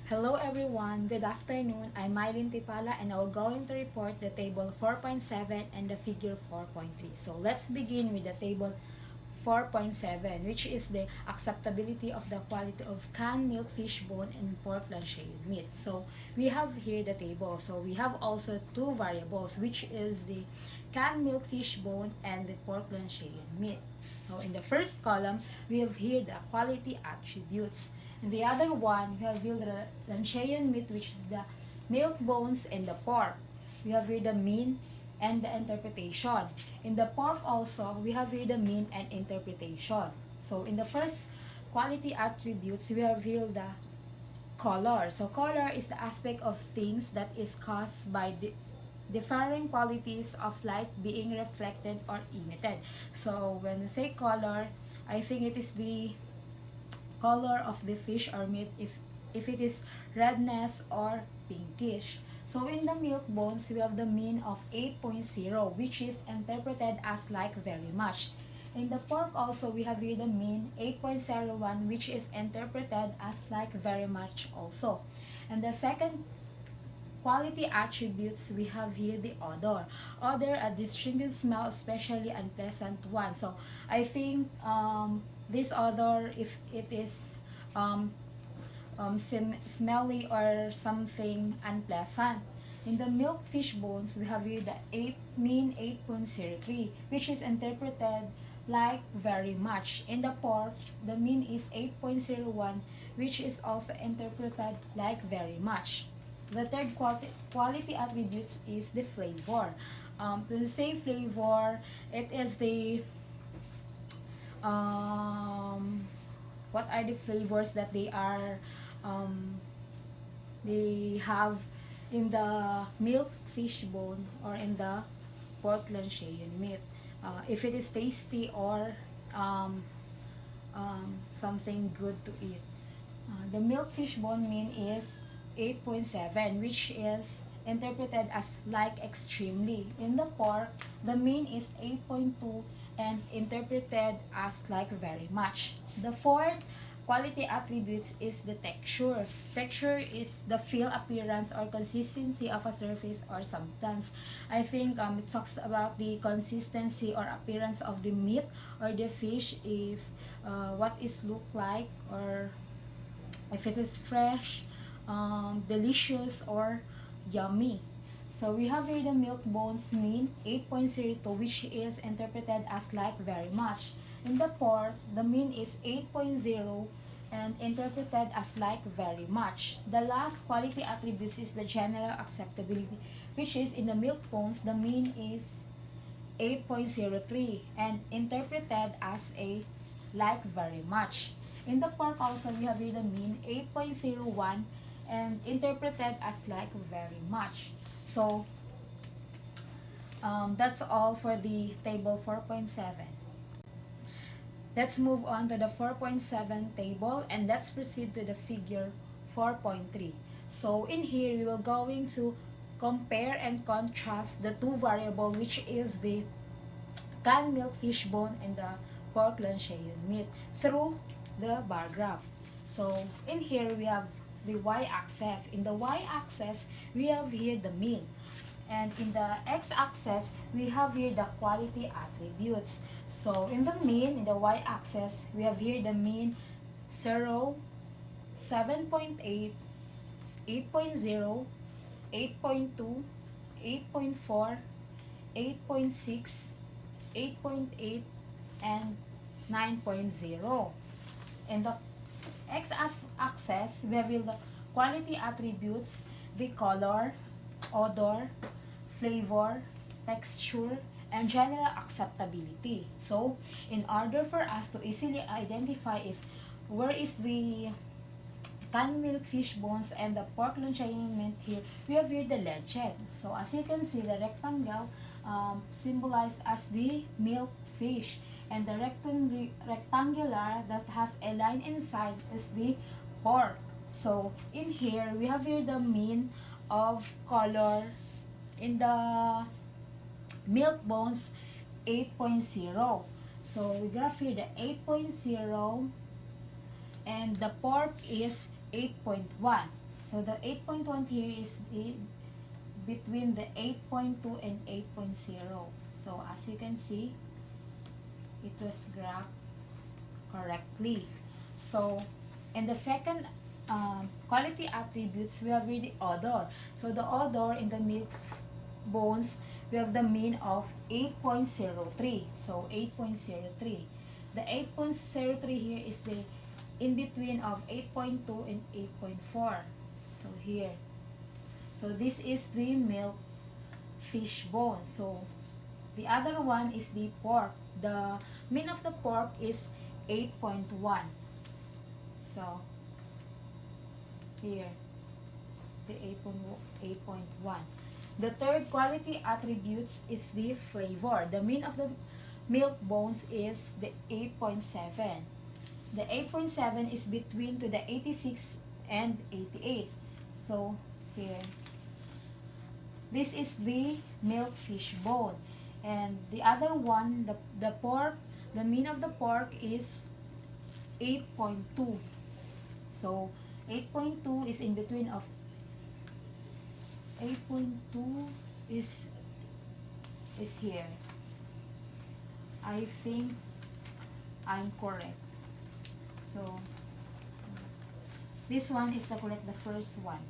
Hello everyone, good afternoon. I'm Mylene Tipala and I'm going to report the table 4.7 and the figure 4.3. So let's begin with the table 4.7, which is the acceptability of the quality of canned milk fish bone and pork planchette meat. So we have here the table. So we have also two variables, which is the canned milk fish bone and the pork planchette meat. So in the first column, we have here the quality attributes. And the other one, we have here the Lancian meat, which is the milk bones and the pork. We have here the mean and the interpretation. In the pork also, we have here the mean and interpretation. So in the first quality attributes, we have here the color. So color is the aspect of things that is caused by the differing qualities of light being reflected or emitted. So when we say color, I think it is the color of the fish or meat if it is redness or pinkish. So in the milk bones, we have the mean of 8.0, which is interpreted as like very much. In the pork also, we have here the mean 8.01, which is interpreted as like very much also. And the second quality attributes, we have here the odor. Odor, a distinctive smell, especially unpleasant one. So I think this odor, if it is smelly or something unpleasant. In the milk fish bones, we have here the mean 8.03, which is interpreted like very much. In the pork, the mean is 8.01, which is also interpreted like very much. The third quality attributes is the flavor. To say flavor, it is the what are the flavors that they have in the milk fish bone or in the pork Lancian meat. If it is tasty or something good to eat. The milk fish bone mean is 8.7, which is interpreted as like extremely. In the pork, the mean is 8.2 and interpreted as like very much. The fourth quality attributes is the texture. Texture is the feel, appearance, or consistency of a surface or substance. I think it talks about the consistency or appearance of the meat or the fish, if what is look like, or if it is fresh, delicious, or yummy. So we have here the milk bones mean 8.02, which is interpreted as like very much. In the pork, the mean is 8.0 and interpreted as like very much. The last quality attributes is the general acceptability, which is in the milk bones, the mean is 8.03 and interpreted as a like very much. In the pork also, we have here the mean 8.01 and interpreted as like very much. So that's all for the table 4.7. Let's move on to the 4.7 table and let's proceed to the figure 4.3. So in here, we will going to compare and contrast the two variable, which is the canned milk fish bone and the pork Lancian meat through the bar graph. So in here, we have the y-axis. In the y-axis, we have here the mean. And in the x-axis, we have here the quality attributes. So in the mean, in the y-axis, we have here the mean 0, 7.8, 8.0, 8.2, 8.4, 8.6, 8.8, and 9.0. In the x-axis, we have the quality attributes, the color, odor, flavor, texture, and general acceptability. So, in order for us to easily identify if where is the canned milk fish bones and the pork Lancian meat here, we have here the legend. So, as you can see, the rectangle symbolized as the milk fish, and the rectangular that has a line inside is the pork. So in here, we have here the mean of color. In the milk bones, 8.0. So we graph here the 8.0 and the pork is 8.1. So the 8.1 here is between the 8.2 and 8.0. So as you can see, it was graphed correctly. So in the second quality attributes, we have the odor. So the odor in the milk bones, we have the mean of 8.03. So 8.03. The 8.03 here is the in between of 8.2 and 8.4. So here. So this is the milk fish bone. So the other one is the pork. The mean of the pork is 8.1. So here, the 8.1. The third quality attributes is the flavor. The mean of the milk bones is the 8.7. The 8.7 is between to the 86 and 88. So here, this is the milk fish bone. And the other one, the pork, the mean of the pork is 8.2. So 8.2 is in between of 8.2 is here. I think I'm correct. So this one is the correct, the first one.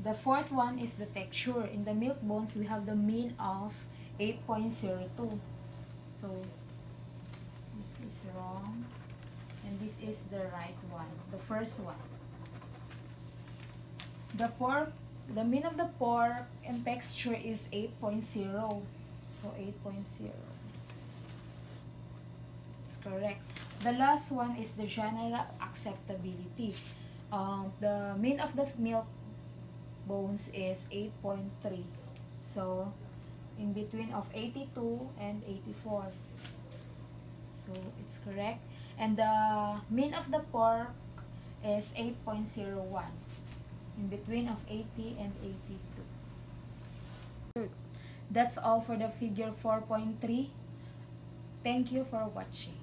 The fourth one is the texture. In the milk bones, we have the mean of 8.02. So this is wrong. And this is the right one, the first one. The pork, the mean of the pork and texture is 8.0. So 8.0. It's correct. The last one is the general acceptability. The mean of the milk bones is 8.3. So in between of 82 and 84. So it's correct. And the mean of the pork is 8.01. In between of 80 and 82. That's all for the figure 4.3. Thank you for watching.